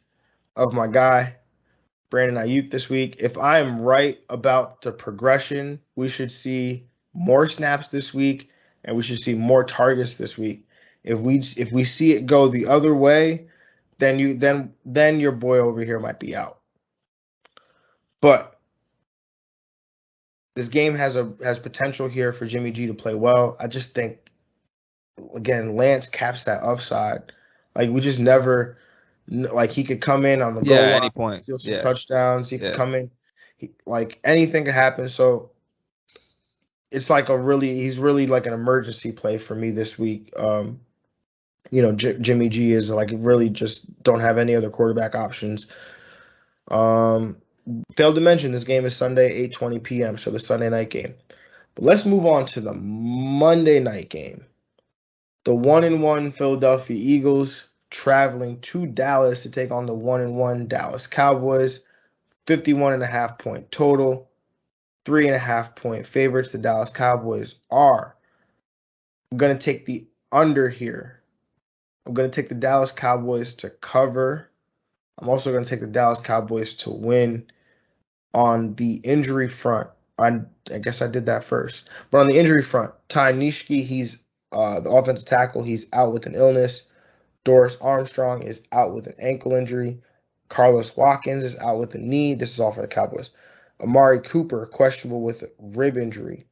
of my guy, Brandon Ayuk, this week. If I am right about the progression, we should see more snaps this week, and we should see more targets this week. If we see it go the other way, then your boy over here might be out. But this game has potential here for Jimmy G to play well. I just think, again, Lance caps that upside. Like, we just never, like, he could come in on the goal line, any point, steal some touchdowns. He could come in, like, anything could happen. So it's like he's really like an emergency play for me this week. Jimmy G is like, really just don't have any other quarterback options. Failed to mention this game is Sunday, 8:20 p.m., so the Sunday night game. But let's move on to the Monday night game. The 1-1 Philadelphia Eagles traveling to Dallas to take on the 1-1 Dallas Cowboys. 51.5 point total. 3.5 point favorites. The Dallas Cowboys are. I'm going to take the under here. I'm going to take the Dallas Cowboys to cover. I'm also going to take the Dallas Cowboys to win. On the injury front, I guess I did that first. But on the injury front, Ty Nishke, he's the offensive tackle. He's out with an illness. Doris Armstrong is out with an ankle injury. Carlos Watkins is out with a knee. This is all for the Cowboys. Amari Cooper, questionable with a rib injury.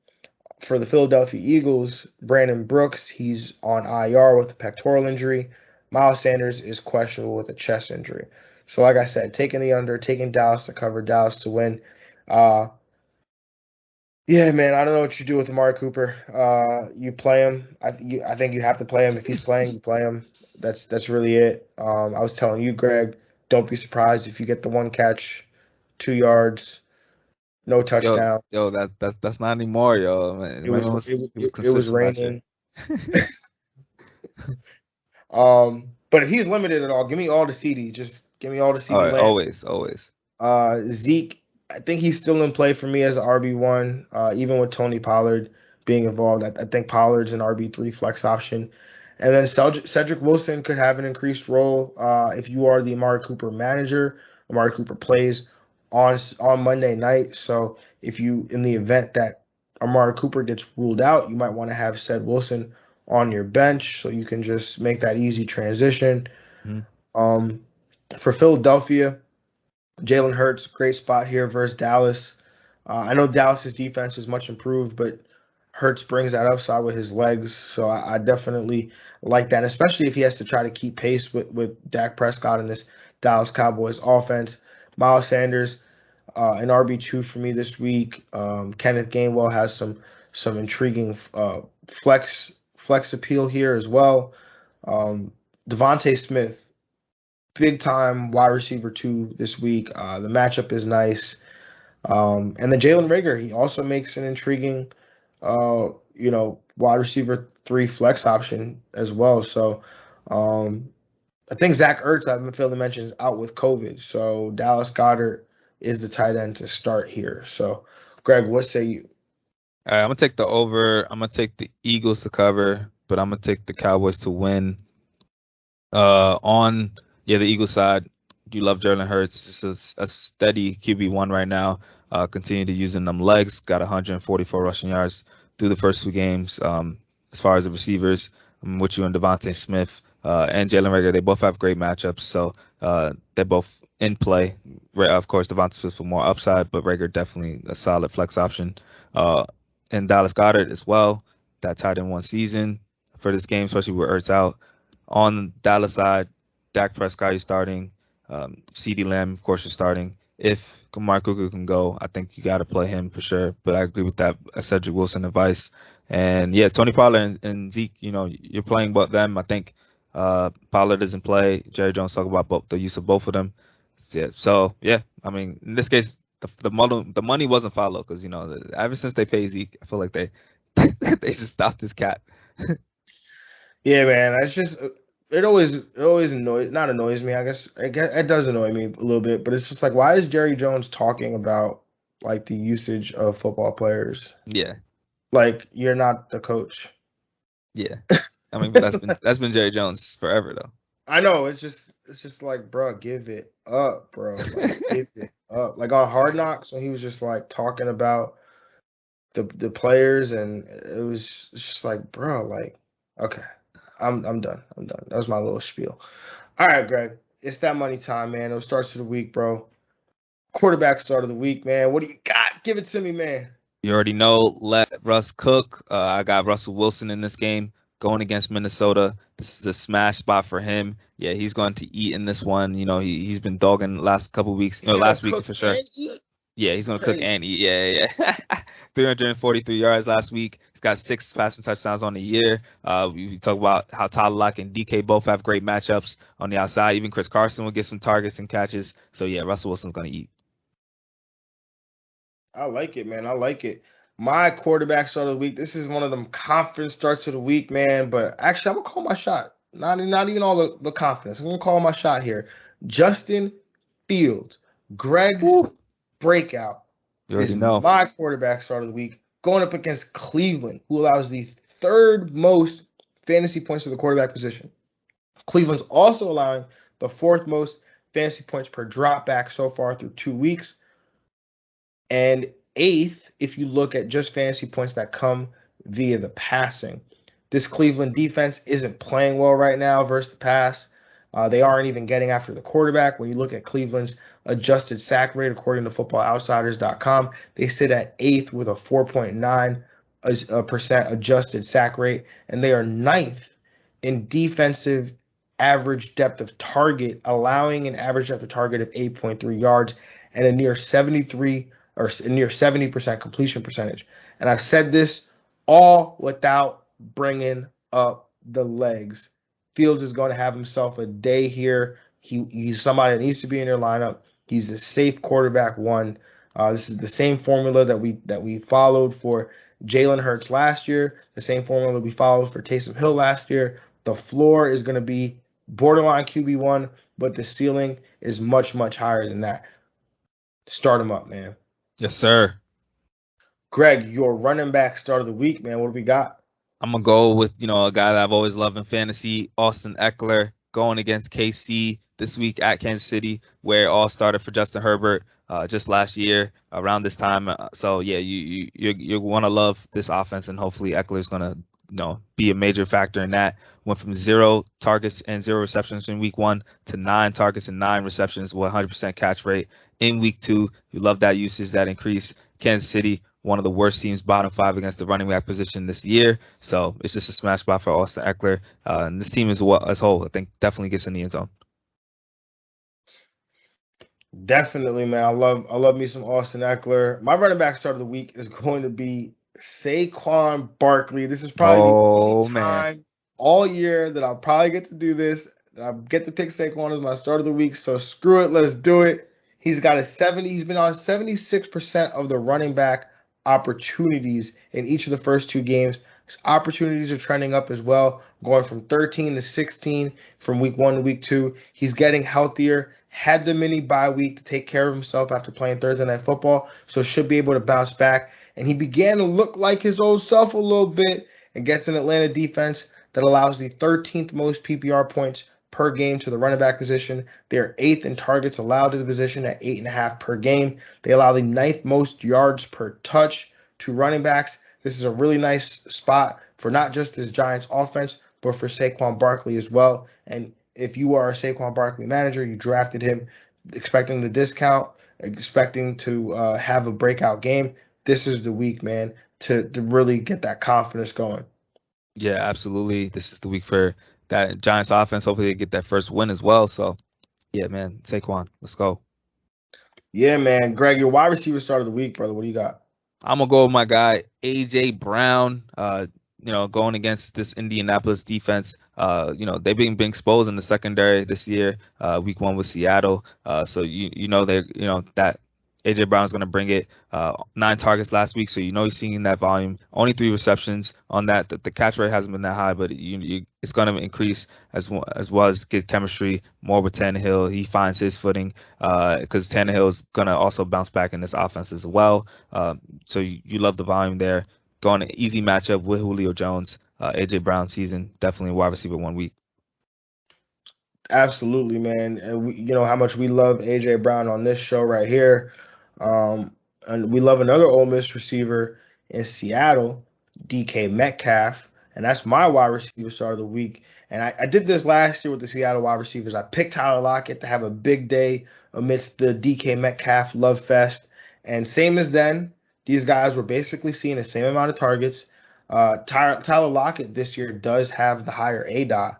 For the Philadelphia Eagles, Brandon Brooks, he's on IR with a pectoral injury. Miles Sanders is questionable with a chest injury. So, like I said, taking the under, taking Dallas to cover, Dallas to win. Yeah, man, I don't know what you do with Amari Cooper. You play him. I think you have to play him. If he's playing, you play him. That's really it. I was telling you, Greg, don't be surprised if you get the one catch, 2 yards, no touchdown. Yo, that's not anymore, yo. Man, it was raining. But if he's limited at all, give me all the CD. Just give me all the CD. All right, always. Zeke, I think he's still in play for me as an RB1, even with Tony Pollard being involved. I think Pollard's an RB3 flex option. And then Cedric Wilson could have an increased role if you are the Amari Cooper manager. Amari Cooper plays on Monday night. So if you, in the event that Amari Cooper gets ruled out, you might want to have Ced Wilson on your bench so you can just make that easy transition. Mm-hmm. For Philadelphia, Jalen Hurts, great spot here versus Dallas. I know Dallas's defense is much improved, but Hurts brings that upside with his legs, so I definitely like that, especially if he has to try to keep pace with Dak Prescott in this Dallas Cowboys offense. Miles Sanders, an RB2 for me this week. Kenneth Gainwell has some intriguing flex appeal here as well. Devontae Smith, big time wide receiver 2 this week. The matchup is nice. And then Jalen Reagor, he also makes an intriguing, wide receiver 3 flex option as well. So I think Zach Ertz, I failed to mention, is out with COVID. So Dallas Goddard is the tight end to start here. So, Greg, what say you? All right, I'm going to take the over. I'm going to take the Eagles to cover, but I'm going to take the Cowboys to win. On the Eagles side, you love Jalen Hurts. Just a steady QB1 right now. Continue to using them legs. Got 144 rushing yards through the first 2 games. As far as the receivers, I'm with you and Devontae Smith and Jalen Reagor. They both have great matchups, so they're both in play. Of course, Devontae Smith for more upside, but Reagor definitely a solid flex option. And Dallas Goddard as well. That tied in 1 season for this game, especially with Ertz out. On Dallas side, Dak Prescott is starting. CeeDee Lamb, of course, is starting. If Amari Cooper can go, I think you got to play him for sure. But I agree with that Cedric Wilson advice. And yeah, Tony Pollard and Zeke, you're playing both them. I think Pollard doesn't play. Jerry Jones talked about the use of both of them. So yeah, I mean, in this case, the money wasn't followed because ever since they pay Zeke, I feel like they just stopped this cat. Yeah, man. It's just it always annoys me. I guess it does annoy me a little bit, but it's just like, why is Jerry Jones talking about like the usage of football players? Yeah. Like, you're not the coach. Yeah. I mean, but that's been Jerry Jones forever though. I know. It's just like, bro, give it up, bro. Like, give it up. Like on Hard Knocks, when he was just like talking about the players, and it's just like, bro, like, okay, I'm done. I'm done. That was my little spiel. All right, Greg, it's that money time, man. It starts of the week, bro. Quarterback start of the week, man. What do you got? Give it to me, man. You already know, let Russ cook. I got Russell Wilson in this game going against Minnesota. This is a smash spot for him. Yeah, he's going to eat in this one. You know, he's been dogging the last couple weeks. Last week for sure. Yeah, he's going to cook and eat. Yeah. 343 yards last week. He's got 6 passing touchdowns on the year. We talk about how Tyler Lockett and DK both have great matchups on the outside. Even Chris Carson will get some targets and catches. So, yeah, Russell Wilson's going to eat. I like it, man. I like it. My quarterback start of the week. This is one of them confidence starts of the week, man. But actually, I'm gonna call my shot. Not even all the confidence. I'm gonna call my shot here. Justin Fields, Greg's breakout is my quarterback start of the week, going up against Cleveland, who allows the 3rd most fantasy points to the quarterback position. Cleveland's also allowing the 4th most fantasy points per drop back so far through 2 weeks. And 8th, if you look at just fantasy points that come via the passing. This Cleveland defense isn't playing well right now versus the pass. They aren't even getting after the quarterback. When you look at Cleveland's adjusted sack rate, according to FootballOutsiders.com, they sit at 8th with a 4.9% adjusted sack rate, and they are 9th in defensive average depth of target, allowing an average depth of target of 8.3 yards and a near 70% completion percentage. And I've said this all without bringing up the legs. Fields is going to have himself a day here. He's somebody that needs to be in your lineup. He's a safe quarterback one. This is the same formula that we followed for Jalen Hurts last year, the same formula we followed for Taysom Hill last year. The floor is going to be borderline QB1, but the ceiling is much, much higher than that. Start him up, man. Yes, sir. Greg, your running back start of the week, man. What do we got? I'm going to go with, a guy that I've always loved in fantasy, Austin Eckler, going against KC this week at Kansas City, where it all started for Justin Herbert just last year around this time. So, yeah, you want to love this offense, and hopefully Eckler's going to be a major factor in that. Went from 0 targets and 0 receptions in week 1 to 9 targets and 9 receptions with 100% catch rate in week 2. You love that usage, that increase. Kansas City, one of the worst teams, bottom 5 against the running back position this year. So it's just a smash spot for Austin Eckler. And this team as whole, I think, definitely gets in the end zone. Definitely, man. I love me some Austin Eckler. My running back start of the week is going to be Saquon Barkley. This is probably the only time all year that I'll probably get to do this. I get to pick Saquon as my start of the week. So screw it, let's do it. He's got he's been on 76% of the running back opportunities in each of the first 2 games. His opportunities are trending up as well, going from 13 to 16 from week 1 to week 2. He's getting healthier. Had the mini bye week to take care of himself after playing Thursday Night Football, so should be able to bounce back. And he began to look like his old self a little bit and gets an Atlanta defense that allows the 13th most PPR points per game to the running back position. They're 8th in targets allowed to the position at 8.5 per game. They allow the 9th most yards per touch to running backs. This is a really nice spot for not just this Giants offense, but for Saquon Barkley as well. And if you are a Saquon Barkley manager, you drafted him expecting the discount, expecting to have a breakout game, this is the week, man, to really get that confidence going. Yeah, absolutely. This is the week for that Giants offense. Hopefully they get that first win as well. So, yeah, man, Saquon, let's go. Yeah, man. Greg, your wide receiver start of the week, brother. What do you got? I'm going to go with my guy, A.J. Brown, going against this Indianapolis defense. They've been exposed in the secondary this year, week 1 with Seattle. So, that A.J. Brown's going to bring it. 9 targets last week, so he's seeing that volume. Only 3 receptions on that. The catch rate hasn't been that high, but it's going to increase as well as get chemistry more with Tannehill. He finds his footing because Tannehill is going to also bounce back in this offense as well. So you love the volume there. going an easy matchup with Julio Jones. AJ Brown season, definitely wide receiver 1 week. Absolutely, man. And you know how much we love AJ Brown on this show right here. And we love another Ole Miss receiver in Seattle, DK Metcalf. And that's my wide receiver start of the week. And I did this last year with the Seattle wide receivers. I picked Tyler Lockett to have a big day amidst the DK Metcalf love fest. And same as then, these guys were basically seeing the same amount of targets. Tyler Lockett this year does have the higher ADOT,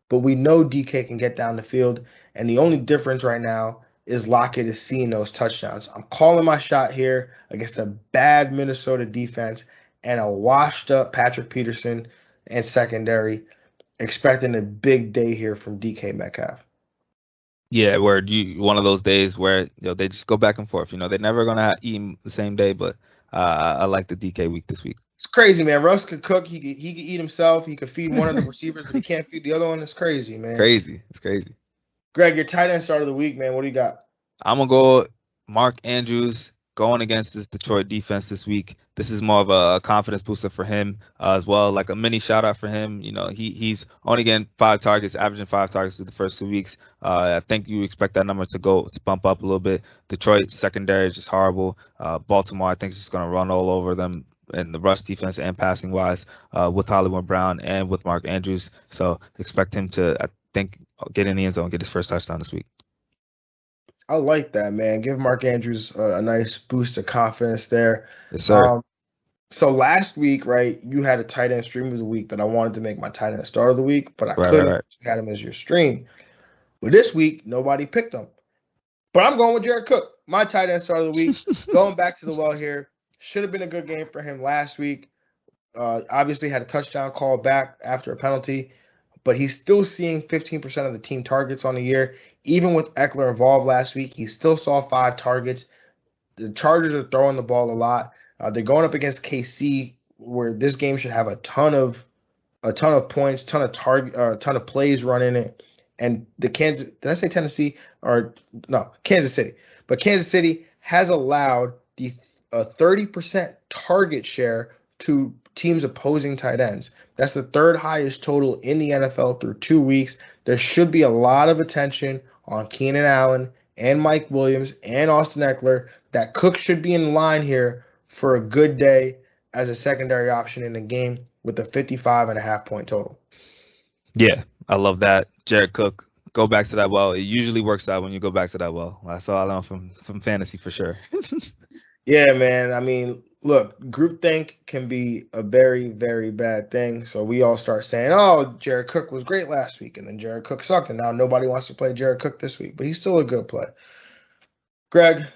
but we know DK can get down the field, and the only difference right now is Lockett is seeing those touchdowns. I'm calling my shot here against a bad Minnesota defense and a washed-up Patrick Peterson and secondary, expecting a big day here from DK Metcalf. Yeah, where one of those days where they just go back and forth. They're never gonna eat the same day, but I like the DK week this week. It's crazy, man. Russ could cook. He could eat himself. He could feed one of the receivers, but he can't feed the other one. It's crazy, man. It's crazy. Greg, your tight end start of the week, man. What do you got? I'm going to go Mark Andrews going against this Detroit defense this week. This is more of a confidence booster for him as well, like a mini shout out for him. He's only getting 5 targets, averaging 5 targets through the first 2 weeks. I think you expect that number to bump up a little bit. Detroit secondary is just horrible. Baltimore, I think, is just going to run all over them in the rush defense and passing wise with Hollywood Brown and with Mark Andrews. So expect him to, I think, get in the end zone, get his first touchdown this week. I like that, man. Give Mark Andrews a nice boost of confidence there. Yes, sir. So last week, right, you had a tight end stream of the week that I wanted to make my tight end start of the week, but I couldn't. Right. You had him as your stream. But this week, nobody picked him. But I'm going with Jared Cook, my tight end start of the week. Going back to the well here. Should have been a good game for him last week. Obviously had a touchdown call back after a penalty, but he's still seeing 15% of the team targets on the year. Even with Eckler involved last week, he still saw 5 targets. The Chargers are throwing the ball a lot. They're going up against KC, where this game should have a ton of points, ton of plays run in it. And did I say Tennessee or no, Kansas City? But Kansas City has allowed the 30% target share to teams opposing tight ends. That's the 3rd highest total in the NFL through 2 weeks. There should be a lot of attention on Keenan Allen and Mike Williams and Austin Eckler. That Cook should be in line here for a good day as a secondary option in the game with a 55.5 point total. Yeah, I love that. Jared Cook, go back to that well. It usually works out when you go back to that well. That's all I know from fantasy for sure. Yeah, man. I mean, look, groupthink can be a very, very bad thing. So we all start saying, oh, Jared Cook was great last week, and then Jared Cook sucked, and now nobody wants to play Jared Cook this week, but he's still a good play. Greg,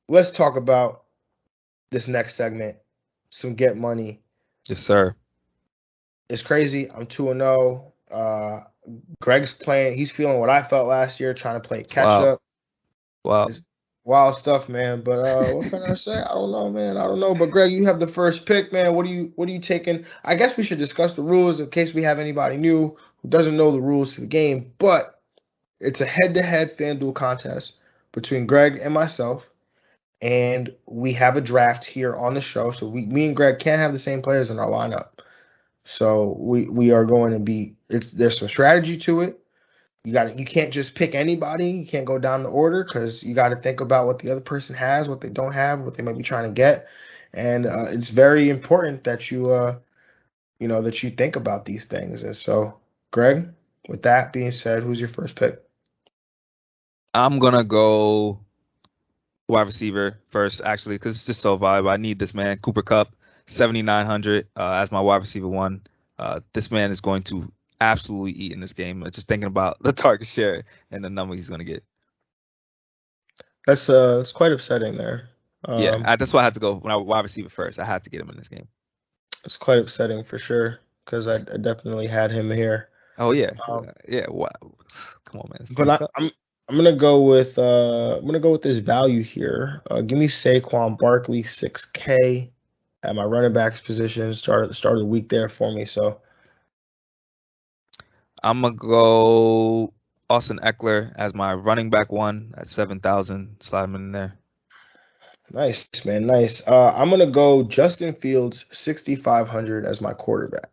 let's talk about this next segment, some get money. Yes, sir. It's crazy. I'm 2-0. Greg's playing. He's feeling what I felt last year, trying to play catch up. Wow. It's wild stuff, man. But what can I say? I don't know, man. I don't know. But Greg, you have the first pick, man. What are you taking? I guess we should discuss the rules in case we have anybody new who doesn't know the rules to the game. But it's a head-to-head FanDuel contest between Greg and myself. And we have a draft here on the show. So me and Greg can't have the same players in our lineup. So we are going to be there's some strategy to it. You can't just pick anybody. You can't go down the order because you got to think about what the other person has, what they don't have, what they might be trying to get. And it's very important that you that you think about these things. And so, Greg, with that being said, who's your first pick? I'm going to go wide receiver first, actually, because it's just so valuable. I need this man. Cooper Kupp, 7,900 as my wide receiver 1. This man is going to absolutely eat in this game. Just thinking about the target share and the number he's going to get. That's quite upsetting there. That's why I had to go wide receiver first. I had to get him in this game. It's quite upsetting for sure because I definitely had him here. Oh yeah, yeah. Wow. Come on, man. But I'm gonna go with this value here. Give me Saquon Barkley, 6K at my running backs position. Start of the week there for me. So I'm gonna go Austin Eckler as my running back 1 at 7,000. Slide him in there. Nice, man. Nice. I'm gonna go Justin Fields 6,500 as my quarterback.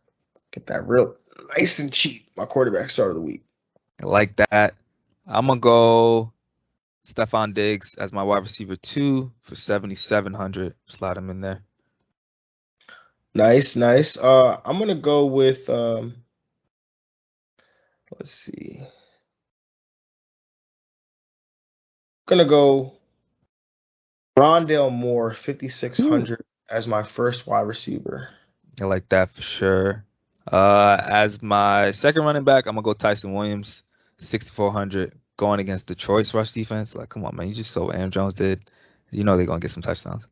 Get that real nice and cheap. My quarterback start of the week. I like that. I'm gonna go Stephon Diggs as my wide receiver 2 for 7,700. Slide him in there. Nice, nice. I'm gonna go with let's see. Gonna go Rondale Moore 5,600 as my first wide receiver. I like that for sure. As my second running back, I'm gonna go Tyson Williams, 6,400, going against Detroit's rush defense. Like, come on, man, you just saw what Aaron Jones did. You know they're gonna get some touchdowns.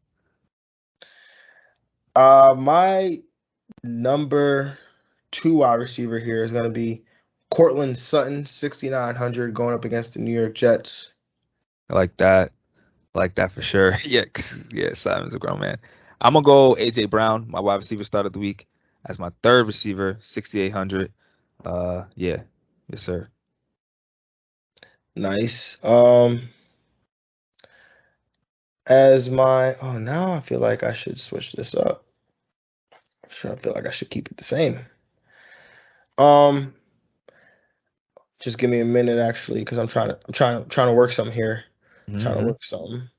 My number 2 wide receiver here is gonna be Cortland Sutton 6,900 going up against the New York Jets. I like that. I like that for sure. Yeah, Simon's a grown man. I'm gonna go AJ Brown, my wide receiver start of the week, as my third receiver, 6,800. Yeah, yes sir. Nice. As my now I feel like I should switch this up. I feel like I should keep it the same. Just give me a minute actually, because I'm trying to work something here. Trying to work something.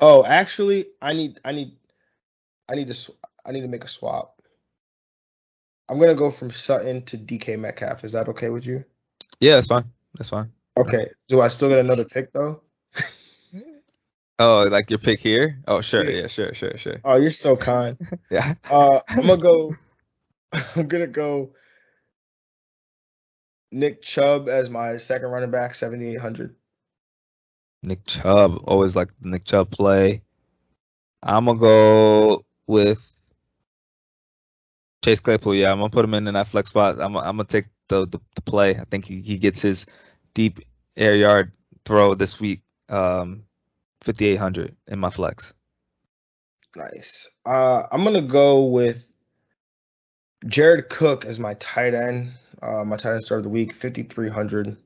Oh, actually, I need to make a swap. I'm gonna go from Sutton to DK Metcalf. Is that okay with you? Yeah, that's fine. That's fine. Okay. Do I still get another pick though? Oh, like your pick here? Oh, sure. Yeah, sure. Oh, you're so kind. Yeah. I'm gonna go Nick Chubb as my second running back, 7,800. Nick Chubb, always like the Nick Chubb play. I'm gonna go with Chase Claypool. Yeah, I'm gonna put him in that flex spot. I'm gonna take the play. I think he gets his deep air yard throw this week. 5,800 in my flex. Nice. I'm gonna go with Jared Cook as my tight end. My tight end start of the week, 5,300.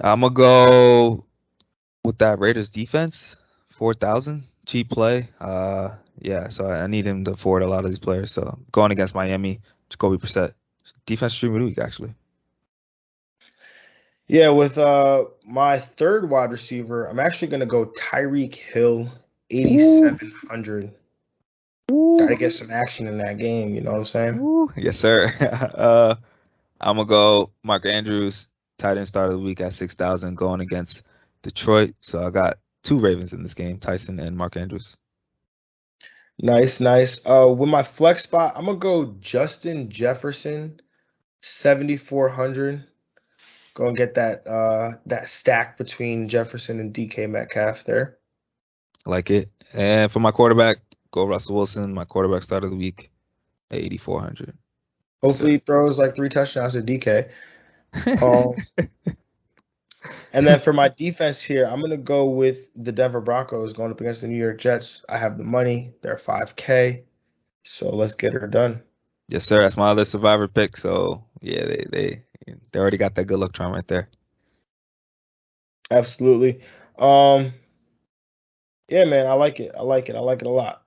I'm gonna go with that Raiders defense, 4,000, cheap play. Yeah, so I need him to afford a lot of these players. So going against Miami, Jacoby Brissett, defense stream of the week actually. Yeah, with my third wide receiver, I'm actually gonna go Tyreek Hill, 8,700. Got to get some action in that game. You know what I'm saying? Ooh, yes, sir. I'm gonna go Mark Andrews, tight end start of the week at 6,000, going against Detroit. So I got 2 Ravens in this game, Tyson and Mark Andrews. Nice, nice. With my flex spot, I'm gonna go Justin Jefferson, 7,400. Go and get that stack between Jefferson and DK Metcalf there. Like it. And for my quarterback, go Russell Wilson, my quarterback start of the week at 8,400. Hopefully he throws like 3 touchdowns to DK. And then for my defense here, I'm gonna go with the Denver Broncos going up against the New York Jets. I have the money. They're 5K. So let's get her done. Yes, sir. That's my other survivor pick. So yeah, they already got that good luck charm right there. Absolutely. Yeah, man, I like it. I like it a lot.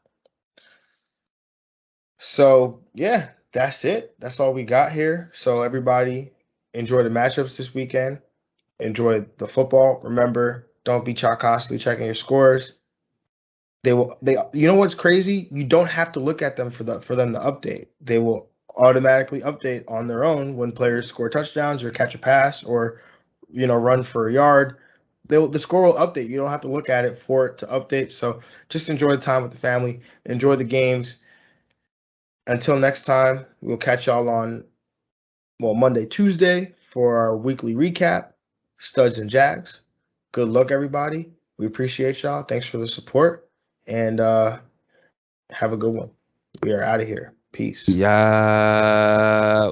So yeah, that's it. That's all we got here. So everybody enjoy the matchups this weekend. Enjoy the football. Remember, don't be constantly checking your scores. They you know what's crazy? You don't have to look at them for them to update. They will automatically update on their own when players score touchdowns or catch a pass or run for a yard. The score will update. You don't have to look at it for it to update. So just enjoy the time with the family. Enjoy the games. Until next time, we'll catch y'all on Monday, Tuesday for our weekly recap, Studs and Jags. Good luck, everybody. We appreciate y'all. Thanks for the support. And have a good one. We are out of here. Peace. Yeah.